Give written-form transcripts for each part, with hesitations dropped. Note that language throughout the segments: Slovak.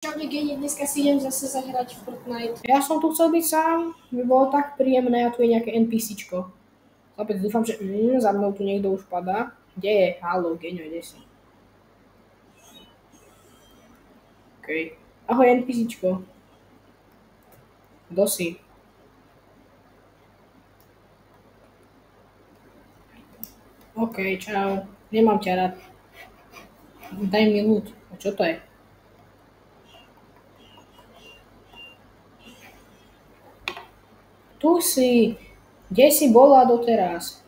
Čau, Geni, dneska si idem zase zahrať Fortnite. Ja som tu chcel byť sám, by bolo tak príjemné, a tu je nejaké NPCčko. Chlapec, dúfam, že za mnou tu niekto už padá. Kde je? Haló, Geňo, kde si? OK. Ahoj, NPCčko. Kto si? OK, čau. Nemám ťa rád. Daj mi loot. A čo to je? Tu si. Kde si bola doteraz?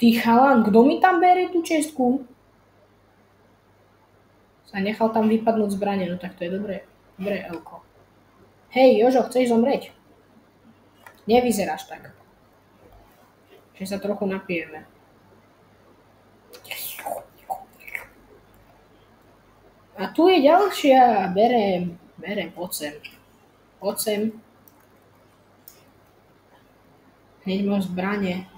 Ty chalan, kto mi tam berie tú čestku? Sa nechal tam vypadnúť zbranie, no tak to je dobré. Dobré, Elko. Hej, Jožo, chceš zomrieť? Nevyzeráš tak. Že sa trochu napijeme. A tu je ďalšia. Berem, poď sem. Poď sem. Hneď mám zbranie.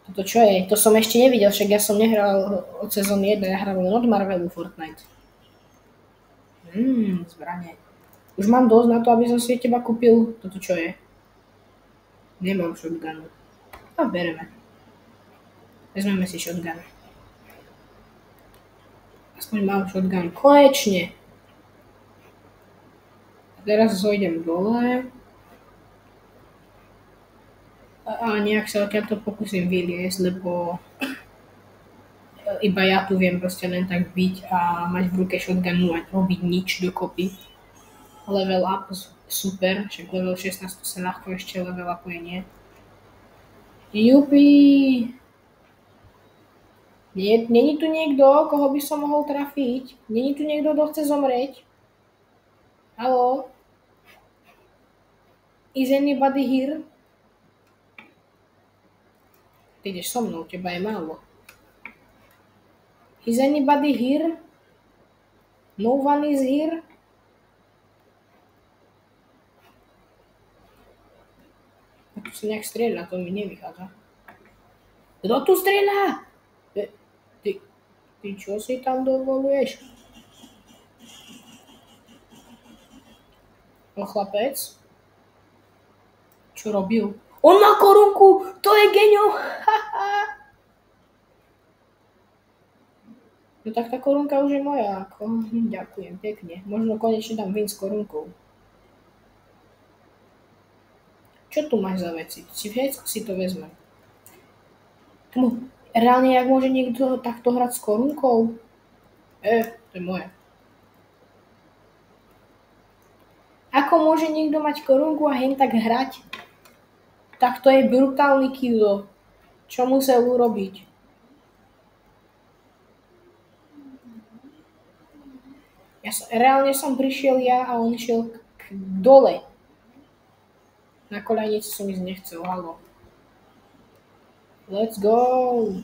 Toto čo je? To som ešte nevidel, však ja som nehral od sezóny 1, ja hral len od Marvelu Fortnite. Zbranie. Už mám dosť na to, aby som si teba kúpil. Toto čo je? Nemám shotgun. A bereme. Vezmeme si shotgun. Aspoň mám shotgun. Konečne. Teraz zojdem dole. A nejak sa odtiaľto pokúsim vyliesť, lebo iba ja tu viem proste len tak byť a mať v ruke shotgunu a robiť nič dokopy. Level up, super, však level 16 sa ľahko ešte level upuje, nie? Jupi! Není tu niekto, koho by som mohol trafiť? Není tu niekto, kto chce zomrieť? Haló? Is anybody here? Ty ideš so mnou, teba je málo. Is anybody here? No one is here? A tu sa nejak strieľa, to mi nevychádza. Kto tu strieľa? Ty čo si tam dovoluješ? No chlapec? Čo robil? On má korunku! To je Geňo! No tak tá korunka už je moja. Ďakujem pekne. Možno konečne dám win s korunkou. Čo tu máš za veci? Všetko si to vezmem. Reálne, jak môže niekto takto hrať s korunkou? To je moje. Ako môže niekto mať korunku a hen tak hrať? Tak to je brutálny kill. Čo musel urobiť? Reálne som prišiel ja a on išiel dole. Na koľajnici som ísť nechcel, halo. Let's go!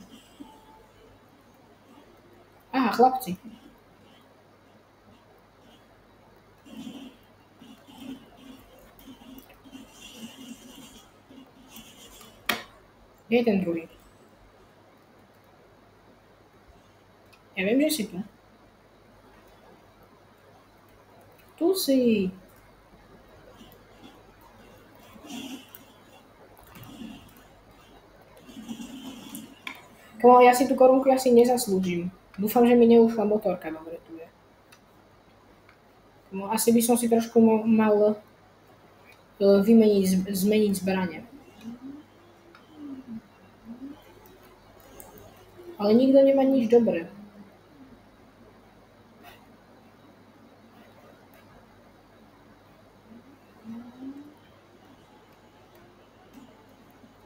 Aha, chlapci. Kde je ten druhý? Ja viem, že si tu. Tu si. Ja si tú korunku asi nezaslúžim. Dúfam, že mi neušla motorka, dobre tu je. Asi by som si trošku mal zmeniť zbranie. Ale nikto nemá nič dobré.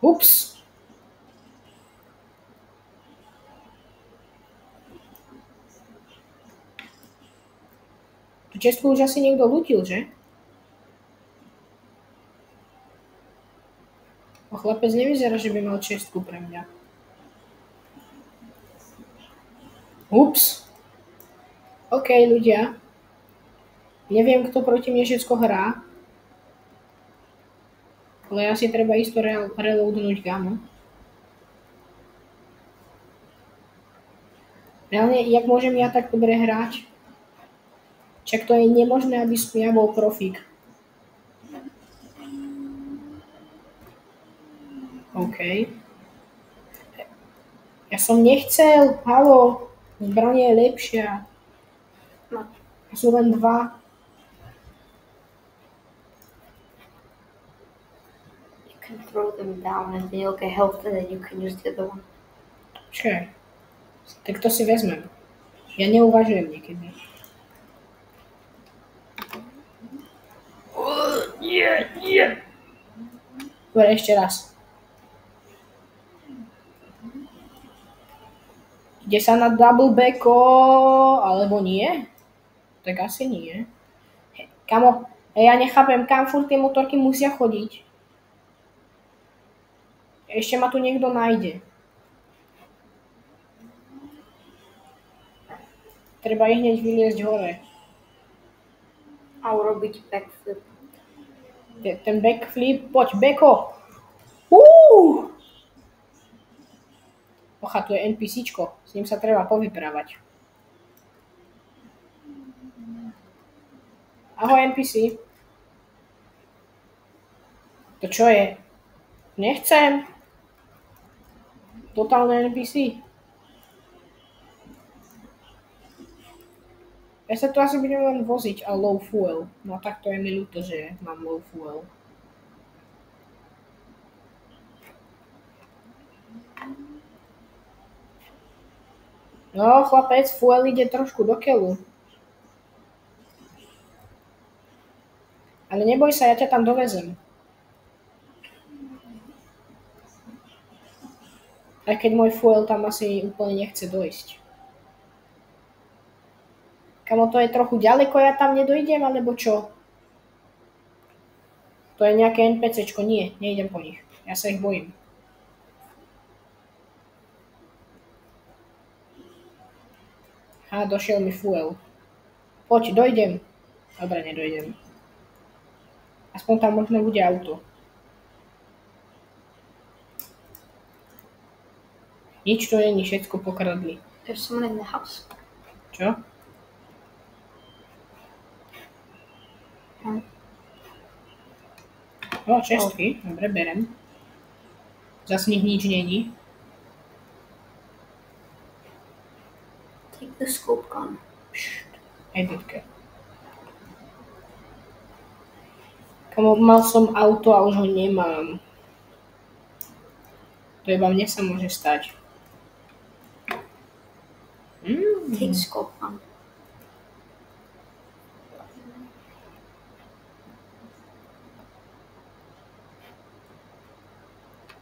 Ups! Tu čestku už asi niekto lútil, že? Chlapec nevyzerá, že by mal čestku pre mňa. Ups! OK, ľudia. Neviem, kto proti mne všetko hrá, ale asi treba isto reloadnúť gámo. Reálne, jak môžem ja tak dobre hrať? Však to je nemožné, aby som ja bol profík. OK. Ja som nechcel, halo, zbranie je lepšia. Sú len 2. You can throw them down and then you'll get health and then you can use the other one. Počkaj, tak to si vezmem. Ja neuvažujem niekedy. Dobre, ešte raz. Ide sa na double backo, alebo nie? Tak asi nie. Kamo, ja nechápem, kam furt tie motorky musia chodiť. Ešte ma tu niekto nájde. Treba ich hneď vyliezť hore. A urobiť backflip. Ten backflip, poď, beko! Ocha, tu je NPCčko, s ním sa treba povyprávať. Ahoj NPC. To čo je? Nechcem. Totálne NPC. Ja sa tu asi budem len voziť a low fuel. No tak to je mi ľúto, že mám low fuel. No, chlapec, fuel ide trošku do keľu. Ale neboj sa, ja ťa tam dovezem. Aj keď môj fuel tam asi úplne nechce dojsť. Kamo, to je trochu ďaleko, ja tam nedojdem, alebo čo? To je nejaké NPCčko, nie, nejdem po nich. Ja sa ich bojím. Došiel mi fuel. Poď, dojdem. Dobre, nedojdem. Aspoň tam možno bude auto. Nič to není, všetko pokradli. There's someone in the house. Čo? No, čestky, dobre, berem. Zas nich nič není. Take the scope gun. Editke. Kamo, mal som auto a už ho nemám. To iba mne sa môže stať. Take scope gun.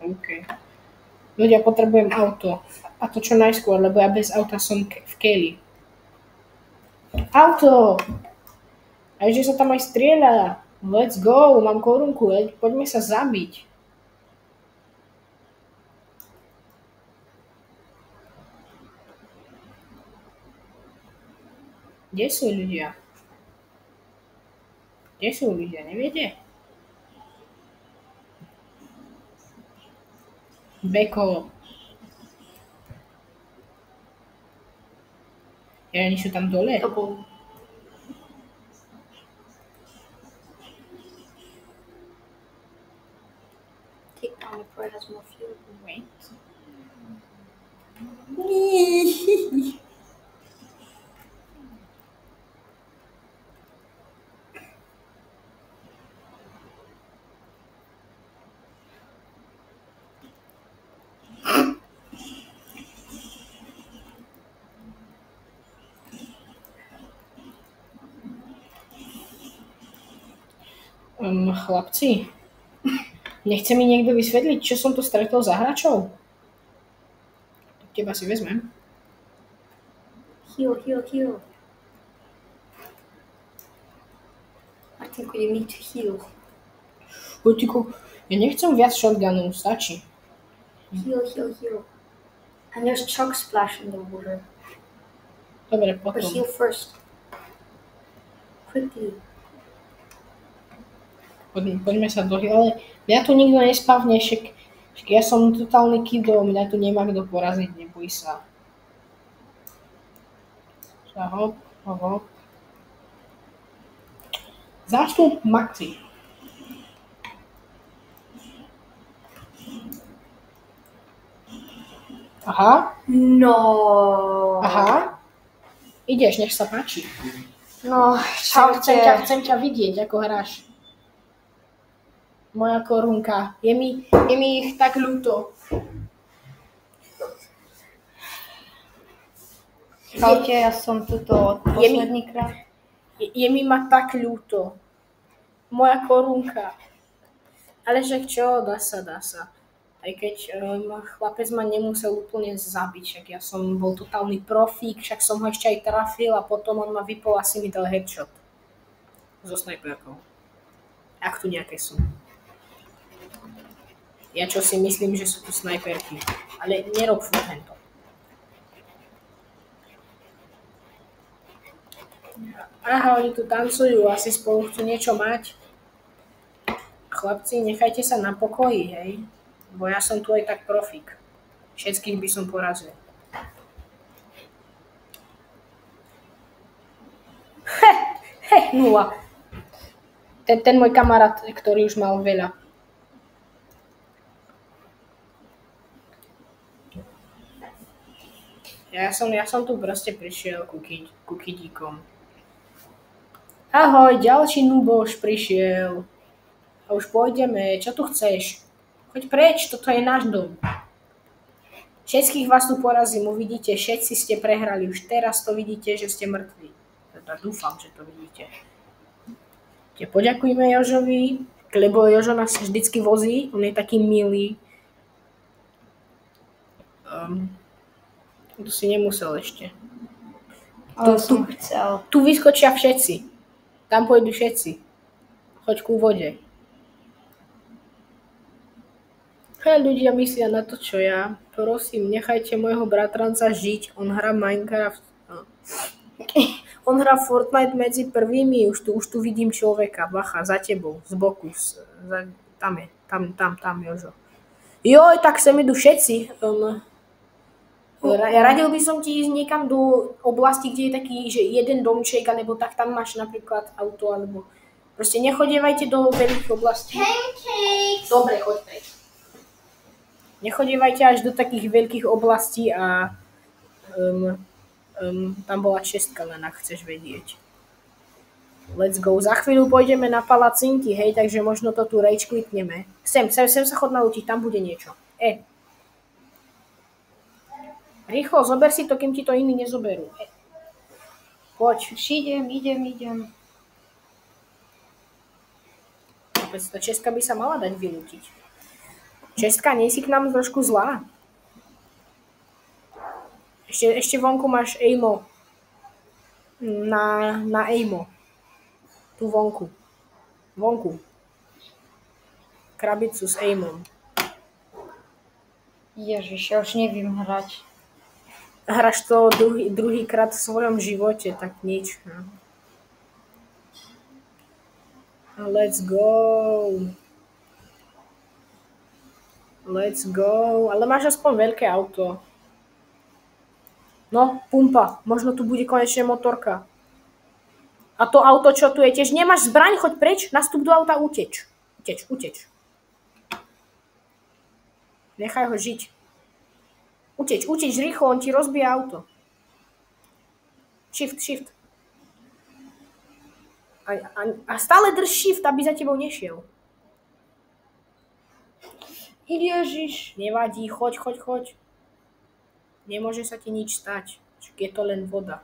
OK. Ľudia, potrebujem auto. A to čo najskôr, lebo ja bez auta som v keli. Auto! A ešte sa tam aj strieľa. Let's go, mám korunku, poďme sa zabiť. Kde sú ľudia? Kde sú ľudia, neviete? Beko. Ja, oni sú tam dole. Double. Take down before it has more fuel. Wait. Chlapci, nechce mi niekto vysvetliť, čo som tu stretol za hráčov? Teba si vezmem. Heal. I think we need to heal. Poďko, ja nechcem viac shotgunov, stačí. Heal. And there's chug splash in the water. Dobre, But potom. heal first. Poďme sa dohy, ale mňa tu nikto nespavne, však ja som totálny kido, mňa tu nemá kto poraziť, neboj sa. Hop, hop, hop. Zástup Maxi. Aha. No. Aha. Ideš, nech sa páči. No, čaute. Chcem ťa vidieť, ako hráš. Moja korunka. Je mi ich tak ľúto. Čaute, ja som tuto posledný krát. Je mi ma tak ľúto. Moja korunka. Ale však čo, dá sa. Aj keď chlapec ma nemusel úplne zabiť, však ja som bol totálny profík, však som ho ešte aj trafil a potom on ma vypol, asi mi dal headshot. So snajperkou. Ak tu nejaké sú. Ja čo si myslím, že sú tu snajperky. Ale nerob furt to. Aha, oni tu tancujú, asi spolu chcú niečo mať. Chlapci, nechajte sa na pokoji, hej? Bo ja som tu aj tak profík. Všetkých by som porazil. Nula. Ten môj kamarát, ktorý už mal veľa. Ja som tu proste prišiel ku kidíkom. Ahoj, ďalší nuboš prišiel. A už pôjdeme, čo tu chceš? Choď preč, toto je náš dom. Všetkých vás tu porazím, uvidíte, všetci ste prehrali, už teraz to vidíte, že ste mŕtvi. Teda dúfam, že to vidíte. Poďakujme Jožovi, lebo Jožo nás vždycky vozí, on je taký milý. To si nemusel ešte. Ale som chcel. Tu vyskočia všetci. Tam pôjdu všetci. Choď ku vode. Hej, ľudia myslia na to, čo ja. Prosím, nechajte môjho bratranca žiť. On hrá Minecraft. On hrá Fortnite medzi prvými. Už tu vidím človeka. Bacha, za tebou. Z boku. Tam je. Tam, Jožo. Joj, tak sem idú všetci. Radil by som ti ísť niekam do oblasti, kde je taký, že jeden domček, alebo tak tam máš napríklad auto, alebo proste nechodievajte do veľkých oblastí. Pancakes! Dobre, choď preč. Nechodievajte až do takých veľkých oblastí a tam bola čestka, len ak chceš vedieť. Let's go. Za chvíľu pôjdeme na palacinky, hej, takže možno to tu rage quitneme. Sem sa chod naučiť, tam bude niečo. Rýchlo, zober si to, kým ti to iní nezoberú. Poď. Už idem. Tá čestka by sa mala dať vylútiť. Čestka, nie si k nám trošku zlá? Ešte vonku máš aimo. Na aimo. Tu vonku. Krabicu s aimom. Ježiš, ja už neviem hrať. Hráš to druhýkrát v svojom živote, tak nič. Let's go. Ale máš aspoň veľké auto. No, pumpa. Možno tu bude konečne motorka. A to auto, čo tu je, tiež nemáš zbraň, choď preč, nastup do auta, uteč. Nechaj ho žiť. Uteč, rýchlo, on ti rozbije auto. Shift. A stále drž shift, aby za tebou nešiel. Ježiš. Nevadí, choď. Nemôže sa ti nič stať. Je to len voda.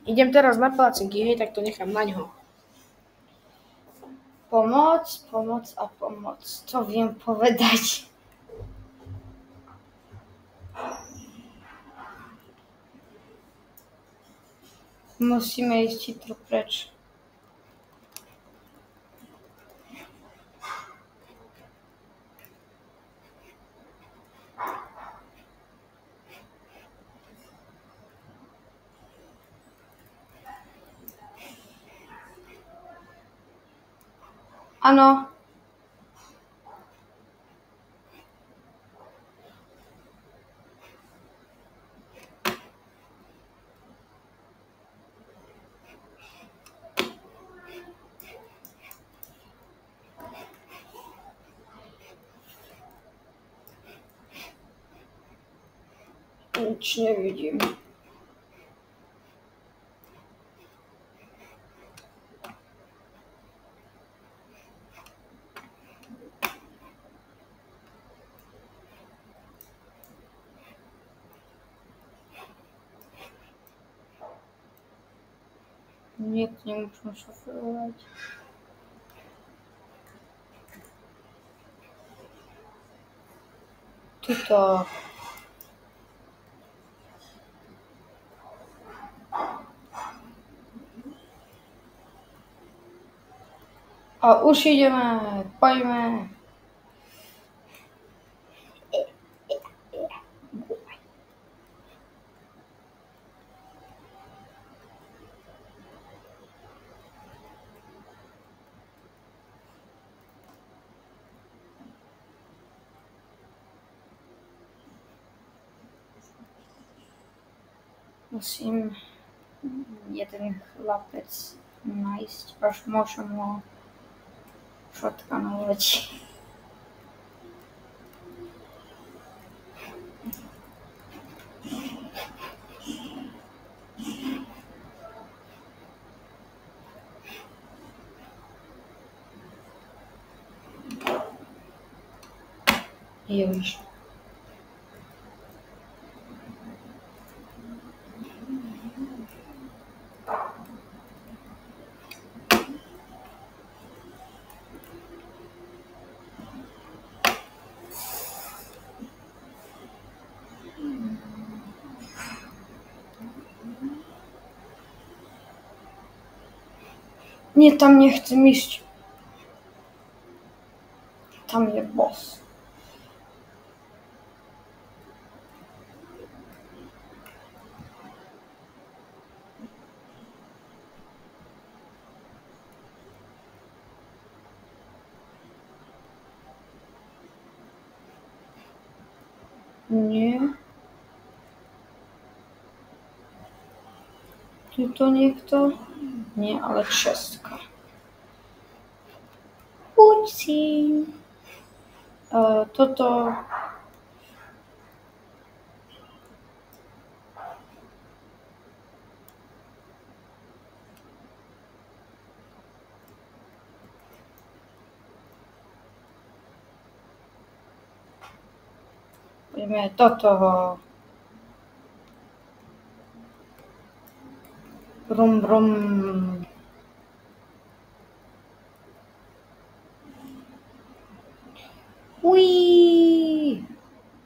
Idem teraz na palacinky, hej, tak to nechám na ňo. Pomoc. To viem povedať. Musíme ísť chytro preč. Áno. Nič nevidím. Niek nemôžem šoferovať. Tuto. A už ideme, poďme. Musím jeden chlapec nájsť, až môžem ho šotkanovať. Ježiš. Nie, tam nechcem ísť. Tam je boss. Nie. Tuto niekto? Nie, ale Česka. Upsi. Toto. Poďme do toho. Brum, brum. Uí.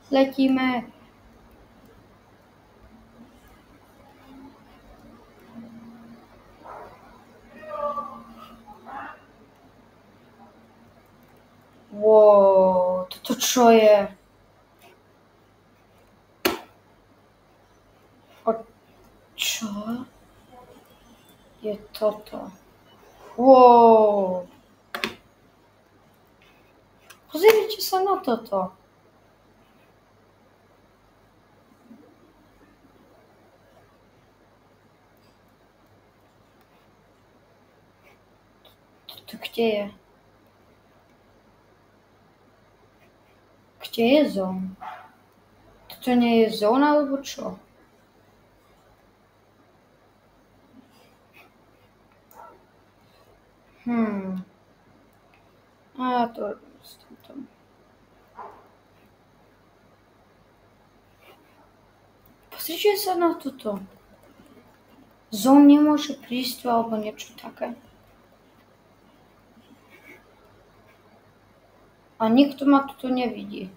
Letíme. Wow, toto čo je? Čo je toto? Wow. Pozrite sa na toto. Toto kde je? Kde je zón? Toto nie je zóna, alebo čo? A to s týmto. Pozrite sa na toto. Zón nemôže prísť alebo niečo také. A nikto ma toto nevidí.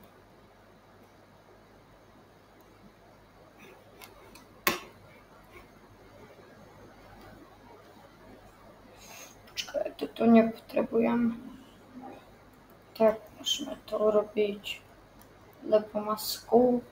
Počkaj, toto nepotrebujem. Tak môžeme to urobiť, lebo má skúp.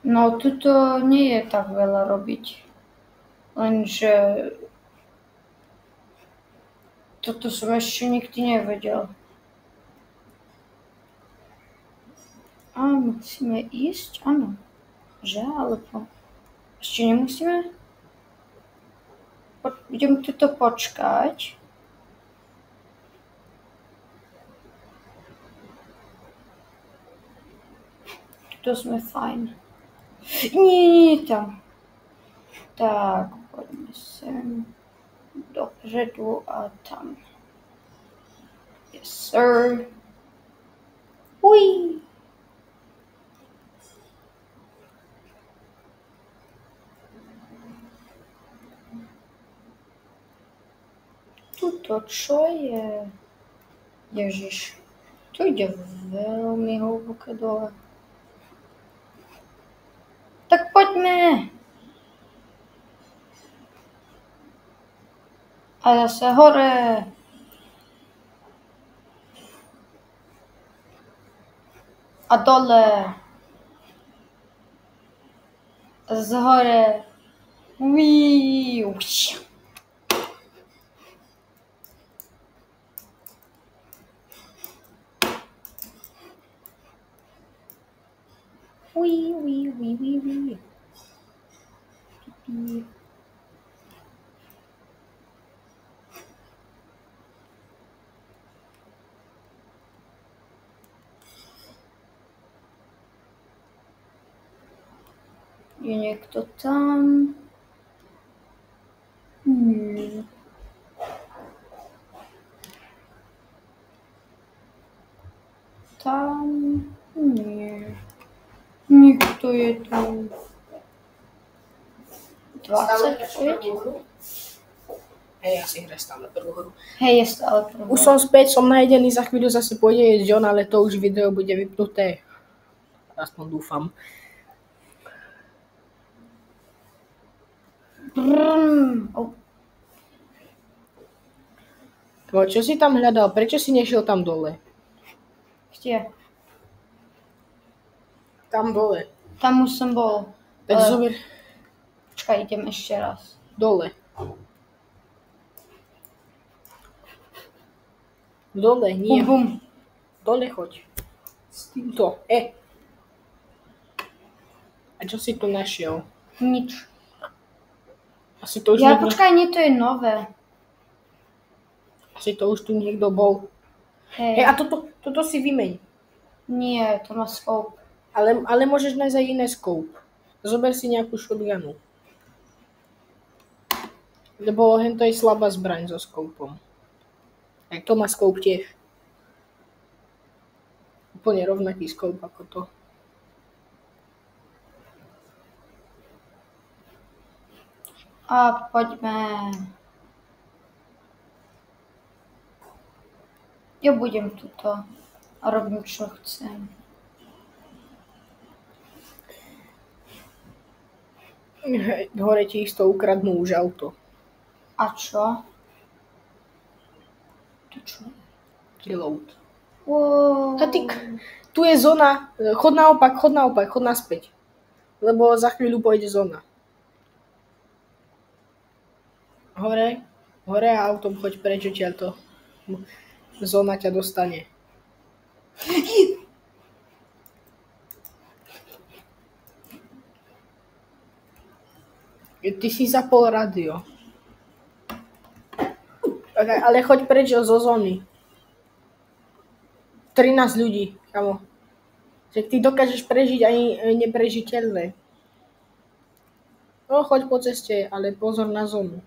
No, tuto nie je tak veľa robiť. Lenže toto som ešte nikdy nevedel. A musíme ísť? Áno. Že? Alebo ešte nemusíme? Idem tuto počkať. Tuto sme fajn. Nie tam. Tak, poďme sem. Dopredu a tam. Yes, sir. Uj. Tuto čo je? Ježiš. Tu ide veľmi hlboké dole. Tak poďme. A zase hore. A dole. A zase hore. Uí. Uí. Je niekto tam? Tam nie. Nikto je tam. 25. Hej, ja si hra stále prvú hru. Hej, je stále prvá. Už som späť, som najedený, za chvíľu zase pôjde jesť John, ale to už video bude vypnuté. Aspoň dúfam. Čo si tam hľadal? Prečo si nešiel tam dole? Kde? Tam dole. Tam už som bol. Tak zober Počkaj, idem ešte raz. dole. Dole, nie. Bum. Dole choď. S týmto. A čo si tu našiel? Nič. Asi to už Ja, niekto... počkaj, nie, to je nové. Asi to už tu niekto bol. Hej. A toto si vymeň. Nie, to má scope. Ale môžeš nájsť aj iné scope. Zober si nejakú shotgunu. Lebo hento je slabá zbraň so scopeom. Aj to má scope tiež. Úplne rovnaký scope ako to. A poďme. Ja budem tuto a robím, čo chcem. Hore ti isto ukradnú už auto. A čo? To čo? Reload. Wow. A ty, tu je zóna. Chod naopak, chod naspäť. Lebo za chvíľu pôjde zóna. Hore a autom choď preč, odtiaľto. Zóna ťa dostane. Ty si zapol rádio. Ale choď preč zo zóny. 13 ľudí, kamo. Že ty dokážeš prežiť ani neprežiteľné. No, choď po ceste, ale pozor na zónu.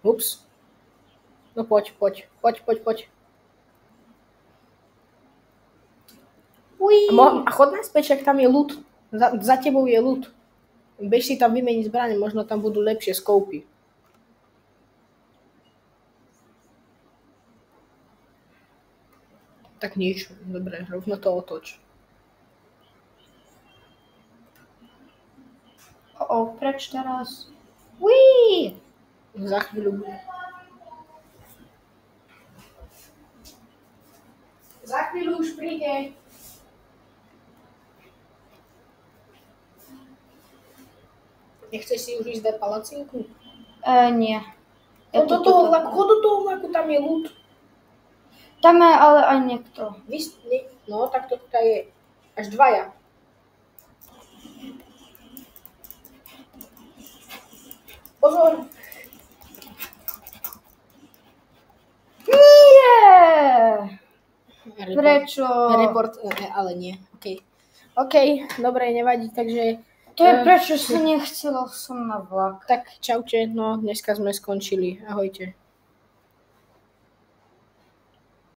Ups. No poď. A chod naspäť, však tam je loot. Za tebou je loot. Bež si tam vymeniť zbrane, možno tam budú lepšie skopy. Tak nič, dobre, rovno to otoč. Preč teraz? Uí! Za chvíľu bude. Za chvíľu už príde. Nechceš si už ísť dať palacinku? Nie. Chod do toho vlaku, tam je ľud. Tam je ale aj niekto. No, tak to tutaj je. Až dvaja. Pozor! Nie! Prečo? Report, ale nie. OK, dobre, nevadí, takže... To je prečo som nechcela som na vlak. Tak čaute, no dneska sme skončili. Ahojte.